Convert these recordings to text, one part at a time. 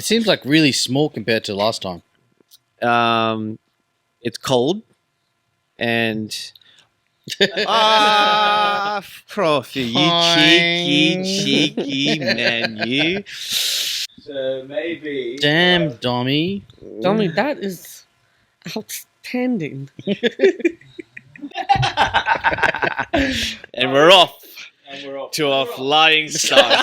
It seems like really small compared to last time. It's cold, and Prof, you cheeky man, you. So maybe. Damn, Dommy. Dommy, that is outstanding. And we're off And we're off. to our flying start.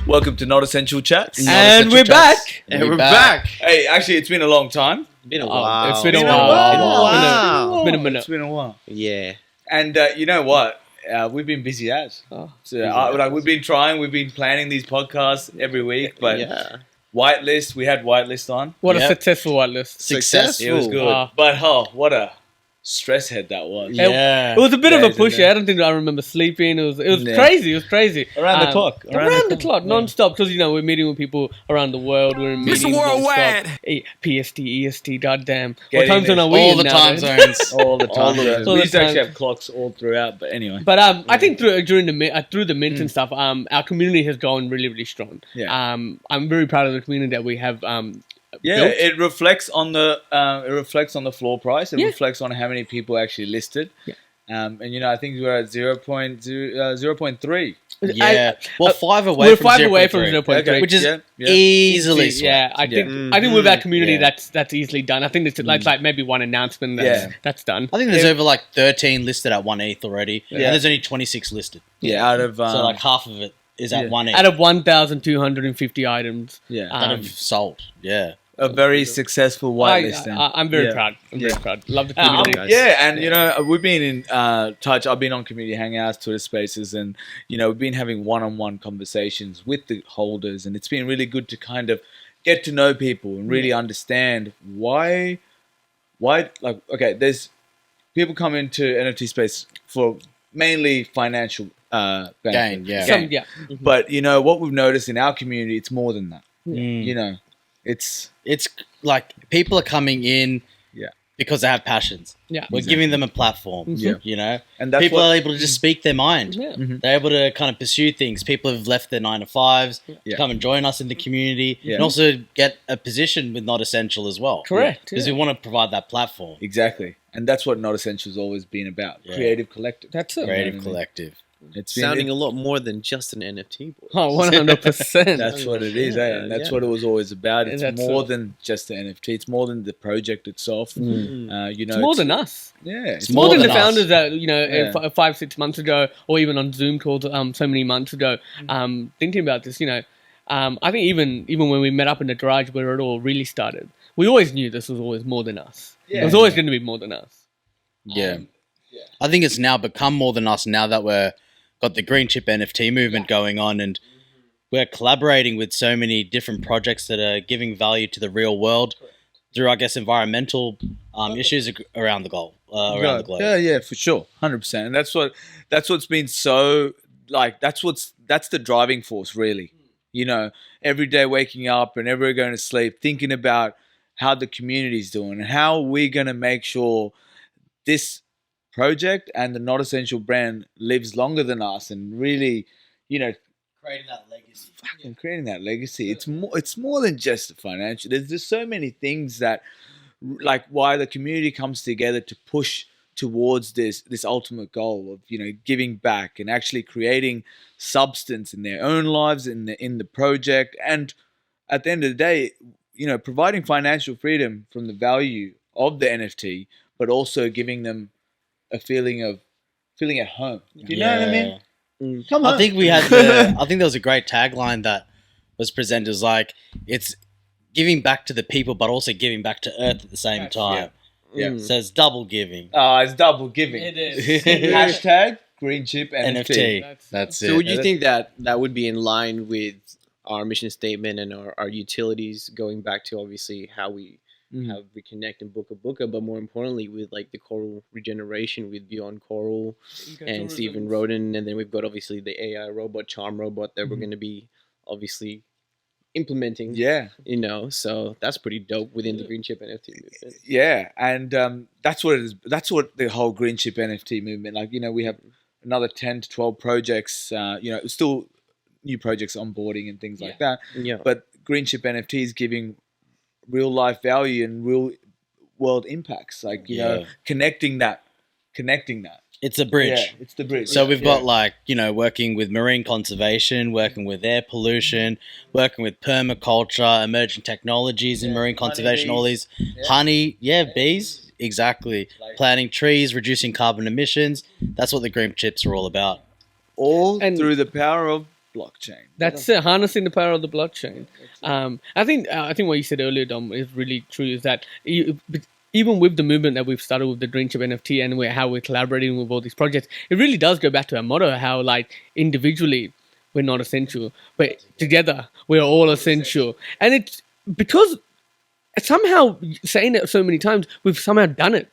Welcome to Not Essential Chats. And we're back. And we're back. Hey, actually, it's been a long time. Been a while. It's been a Been a while. while. It's been a minute. It's been a while. Yeah. And you know what? We've been busy as. Oh, So, we've been trying. We've been planning these podcasts every week. But Yeah. Whitelist, we had Whitelist on. What a Yep. successful whitelist. Successful. It was good. Wow. But what a stress head that was. Yeah. It was a bit of a Days, push. isn't it? I don't think I remember sleeping. It was Yeah. crazy. It was crazy. Around the clock. Around the clock, non-stop. Because, we're meeting with people around the world. We're in meetings non-stop. Hey, PST, EST, goddamn. What Getting time zone it. are we All in the now, time man? zones. All the time. All the time. We used to actually have clocks all throughout. But anyway. But I think through the mint and stuff, our community has gone really, really strong. Yeah. I'm very proud of the community that we have. Yeah, built. it reflects on the floor price. It Yeah. reflects on how many people actually listed. Yeah. And I think we're at 0.3. Yeah. Well, 5 away We're from 5 away from 0.3, 0.3, which is Yeah. easily Yeah, I think Yeah. I think with our community, Yeah. that's easily done. I think it's like maybe one announcement that's done. I think there's over like 13 listed at 1 ETH already. Yeah. And there's only 26 listed. Yeah, out of So like half of it is at yeah. 1 ETH Out of 1,250 items, yeah, that have sold. Yeah. a very successful whitelist. I'm very Yeah. proud. I'm very proud. Love the Yeah. community. Yeah, and we've been in touch. I've been on community hangouts, Twitter Spaces, and we've been having one-on-one conversations with the holders, and it's been really good to kind of get to know people and really understand why. Like, okay, there's people come into NFT space for mainly financial benefit. Gain, yeah. Some, yeah. But what we've noticed in our community, it's more than that. Mm. It's It's like people are coming in Yeah. because they have passions. Yeah. We're giving them a platform. Yeah. and that's People what, are able to just speak their mind. Yeah. They're able to kind of pursue things. People have left their 9 to 5s Yeah. to come and join us in the community Yeah. and also get a position with Not Essential as well. Correct. Because yeah. we want to provide that platform. exactly, and that's what Not Essential has always been about. Yeah. Creative collective. That's it. Creative what I mean? collective. It's been- Sounding a lot more than just an NFT board. Oh, 100%. That's what it is, Yeah, and that's yeah. what it was always about. And It's that's more it. than just the NFT. It's more than the project itself. It's more than us. Yeah, It's more than the us. founders that Yeah. 5-6 months ago, or even on Zoom calls so many months ago, thinking about this. I think even when we met up in the garage where it all really started, we always knew this was always more than us. Yeah. It was always going to be more than us. Yeah. I think it's now become more than us now that we're got the Greenchip NFT movement going on, and we're collaborating with so many different projects that are giving value to the real world through, I guess, environmental issues around the globe. Around the globe. Yeah, for sure, 100%. And that's what's been so like. That's the driving force, really. Every day waking up and every going to sleep, thinking about how the community's doing and how we're going to make sure this project and the Not Essential brand lives longer than us, and really, Creating that legacy. fucking creating that legacy. It's more than just the financial. There's just so many things that, like, why the community comes together to push towards this ultimate goal of giving back and actually creating substance in their own lives, in the project, and at the end of the day, providing financial freedom from the value of the NFT, but also giving them a feeling at home. Do you know what I mean? Come on. I think there was a great tagline that was presented. It was like, it's giving back to the people, but also giving back to Earth at the same time. Yeah. So it's double giving. It's double giving. It is. Hashtag Greenchip NFT. That's it. So would you think that would be in line with our mission statement and our utilities, going back to obviously how we connect in Booka, but more importantly with like the coral regeneration with Beyond Coral and Stephen Roden, and then we've got obviously the AI robot, Charm robot that we're going to be obviously implementing. Yeah. So that's pretty dope within the Greenchip NFT movement. Yeah, and that's what it is. That's what the whole Greenchip NFT movement. Like, we have another 10 to 12 projects. Still new projects onboarding and things like that. Yeah. But Greenchip NFT is giving real life value and real world impacts. Like, connecting that. It's a bridge. Yeah, it's the bridge. So we've got working with marine conservation, working with air pollution, working with permaculture, emerging technologies in marine conservation, all these honey, bees, exactly. Planting trees, reducing carbon emissions. That's what the green chips are all about. All And- through the power of blockchain. That's it, harnessing the power of the blockchain. I think what you said earlier, Dom, is really true. Is that even with the movement that we've started with the Greenchip NFT and how we're collaborating with all these projects, it really does go back to our motto: how individually we're not essential, but together we're all essential. And it's because somehow saying it so many times, we've somehow done it.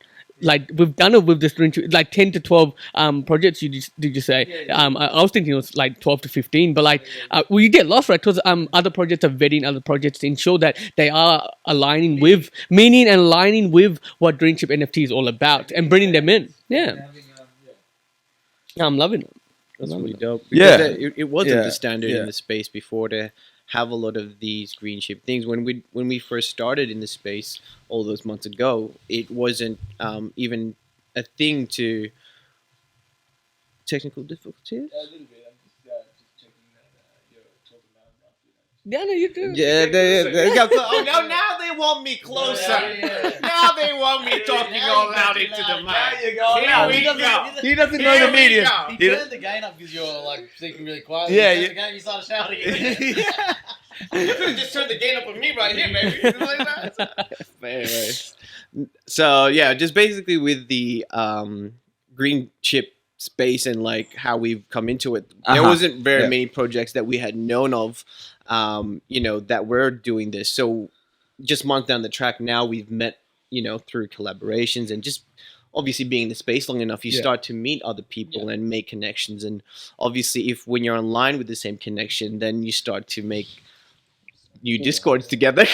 We've done it with this 10 to 12 projects. Did you say? I was thinking it was 12 to 15, but you get lost, right? Because other projects are vetting other projects to ensure that they are aligning with what Greenchip NFT is all about and bringing them in. Yeah, I'm loving it. That's really dope. Yeah. Because it wasn't the standard in the space before to have a lot of these Greenchip things. When we first started in the space all those months ago, it wasn't even a thing to technical difficulties. A little bit. I'm just checking that you're talking about enough. Yeah, no, you do. Yeah, now they want me closer. Yeah. Now they want me talking all loud into the mic. There you go. Here we go. He doesn't know the medium. He turned the gain up because you're speaking really quietly. Yeah, You turned the gain, you started shouting. You could have just turned the gain up on me right here, baby. But anyways, so yeah, just basically with the green chip space and how we've come into it, there wasn't very many projects that we had known of, that were doing this. So just months down the track, now we've met, through collaborations and just obviously being in the space long enough, you start to meet other people and make connections. And obviously, when you're online with the same connection, then you start to make new discords together.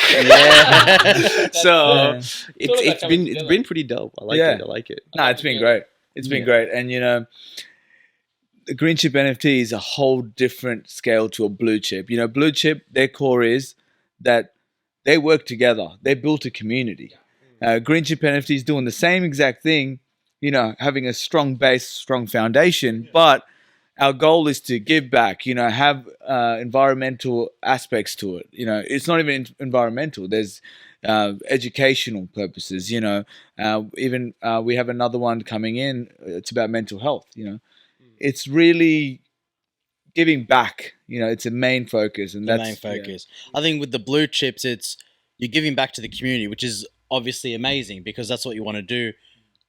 So it's been pretty dope. I like it. No, it's been great. It's been great. And the Greenchip NFT is a whole different scale to a blue chip. Blue chip, their core is that they work together. They built a community. Greenchip NFT is doing the same exact thing, having a strong base, strong foundation, but our goal is to give back, have environmental aspects to it. It's not even environmental. There's educational purposes, even we have another one coming in. It's about mental health, It's really giving back, it's a main focus. And that's the main focus. I think with the blue chips, you're giving back to the community, which is obviously amazing because that's what you want to do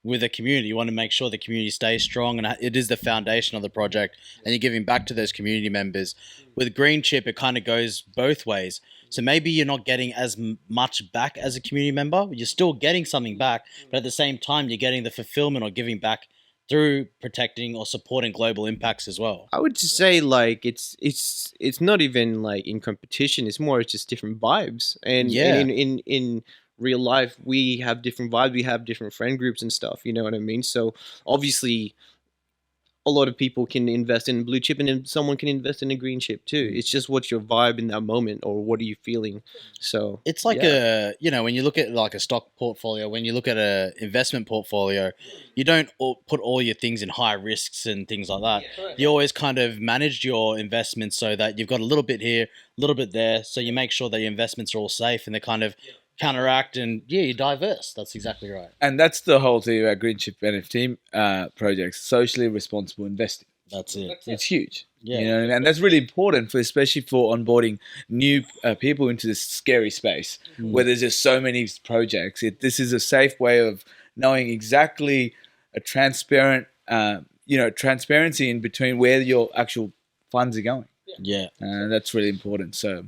with a community. You want to make sure the community stays strong, and it is the foundation of the project, and you're giving back to those community members. With Greenchip, it kind of goes both ways. So maybe you're not getting as much back as a community member. You're still getting something back, but at the same time, you're getting the fulfillment or giving back through protecting or supporting global impacts as well. I would just say it's not even in competition. It's more just different vibes. And in real life, we have different vibes. We have different friend groups and stuff. You know what I mean? So obviously, a lot of people can invest in blue chip, and then someone can invest in a green chip too. It's just what's your vibe in that moment, or what are you feeling? So it's when you look at a stock portfolio, when you look at a investment portfolio, you don't put all your things in high risks and things like that. You always kind of manage your investments so that you've got a little bit here, a little bit there. So you make sure that your investments are all safe and they kind of counteract, and you're diverse. That's exactly right. And that's the whole thing about Greenchip NFT projects, socially responsible investing. That's it. It's huge. Yeah. And that's really important especially for onboarding new people into this scary space where there's just so many projects. This is a safe way of knowing exactly a transparent, transparency in between where your actual funds are going. Yeah. And that's really important. So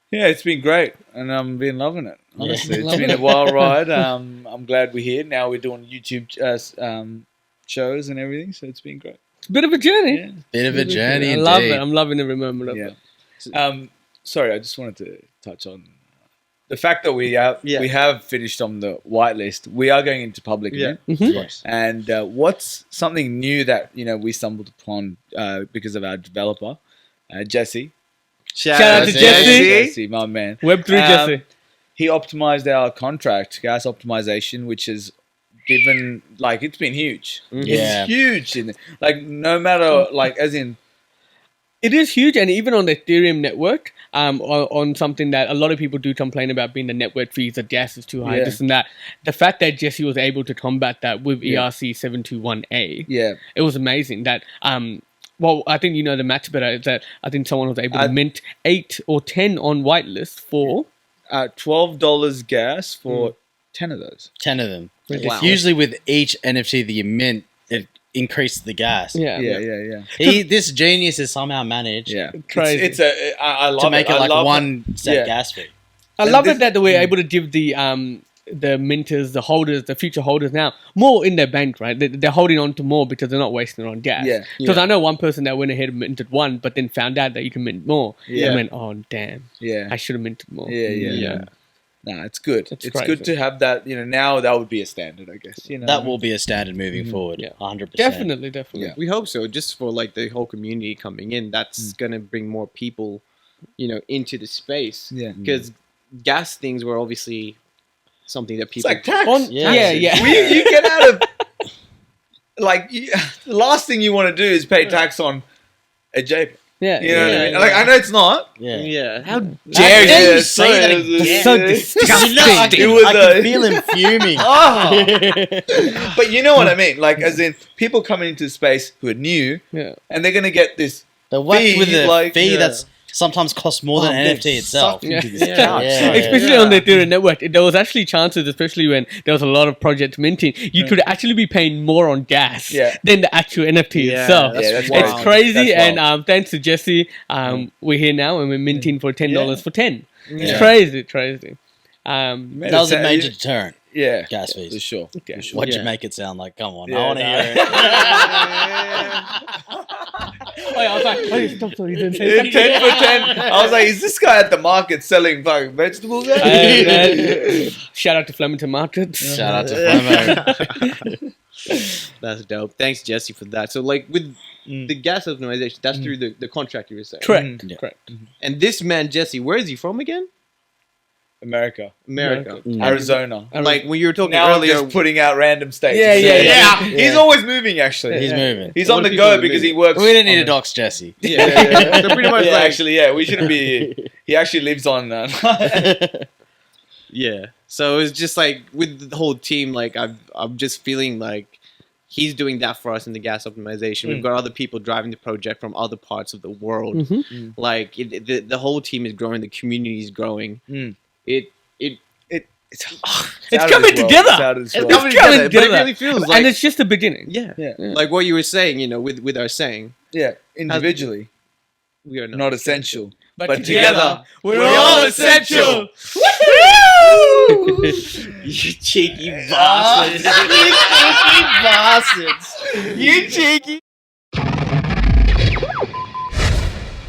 yeah, it's been great, and I've been loving it. Honestly, it's been a wild ride. I'm glad we're here. Now we're doing YouTube shows and everything, so it's been great. It's a bit of a journey. Yeah. Bit of a journey. I love it. I'm loving every moment of it. sorry, I just wanted to touch on the fact that we have finished on the whitelist. We are going into public again. Mhm. Of course. And what's something new that we stumbled upon because of our developer, Jesse? Shout out to Jesse. My man. Web3 Jesse. He optimized our contract, gas optimization, which has given it's been huge. Yeah. It's huge. No matter as in. It is huge, and even on the Ethereum network, on something that a lot of people do complain about being the network fees, the gas is too high, this and that. The fact that Jesse was able to combat that with ERC 721A, it was amazing. That well, I think the maths better is that I think someone was able to mint 8 or 10 on whitelist for $12 gas for 10 of those. 10 of them. Wow. Usually with each NFT that you mint, it increases the gas. Yeah. This genius has somehow managed Crazy. I love to make it I like love one set gas fee. I love it that we're able to give the minters, the holders, the future holders now more in their bank, right? They're holding on to more because they're not wasting it on gas. Yeah. Because I know one person that went ahead and minted one, but then found out that you can mint more. Yeah. And went, oh damn, Yeah. I should have minted more. Yeah. No, it's good. It's crazy. good to have that. Now that would be a standard, I guess. That will be a standard moving forward. Yeah. 100%. Definitely. Yeah. We hope so. Just for the whole community coming in, that's gonna bring more people, into the space. Yeah. Because gas things were obviously something that It's people like tax. Yeah. You get out of the last thing you want to do is pay tax on a JPEG. Yeah. You know what I mean? I know it's not. Yeah. How dare you say that again? It's so disgusting. I can feel him fuming. But you know what I mean? As in people coming into the space who are new, and they're gonna get this. The whacked with the fee yeah. that's sometimes costs more than an NFT itself. Especially on the Ethereum network, there was actually chances, especially when there was a lot of projects minting, you could actually be paying more on gas than the actual NFT itself. That's It's wild. crazy, That's and thanks to Jesse, we're here now and we're minting for $10 for 10. It's Yeah. crazy. That was a major deterrent. Yeah, Gas fees. for sure. Okay. What'd you Yeah. make it sound like? Come on, Yeah, I want to no. hear it. I was like, stop, sorry, you didn't say 10 for 10. I was like, is this guy at the market selling fucking vegetables? Shout out to Flemington Markets. Shout out to Flemo. That's dope. Thanks, Jesse, for that. So, with the gas optimization, that's through the contract you were saying. Correct. Yeah. Correct. And this man, Jesse, where is he from again? America, America. Arizona. When you were talking Now I'm earlier, just putting out random states. Yeah. He's always moving. Actually, He's moving. He's A on lot the of people go are because he moving. works. We didn't need on to dox Jesse. so pretty much we shouldn't be. He actually lives on. Yeah. So it's just with the whole team, I'm just feeling like he's doing that for us in the gas optimization. We've got other people driving the project from other parts of the world. Mhm. The whole team is growing. The community is growing. It's coming together. It's It's coming coming together. together, but it really feels like And it's just the beginning. yeah. Yeah. Like what you were saying, with our saying, Yeah, individually, we are not essential, But but together, we're all essential. You cheeky bastards. You cheeky.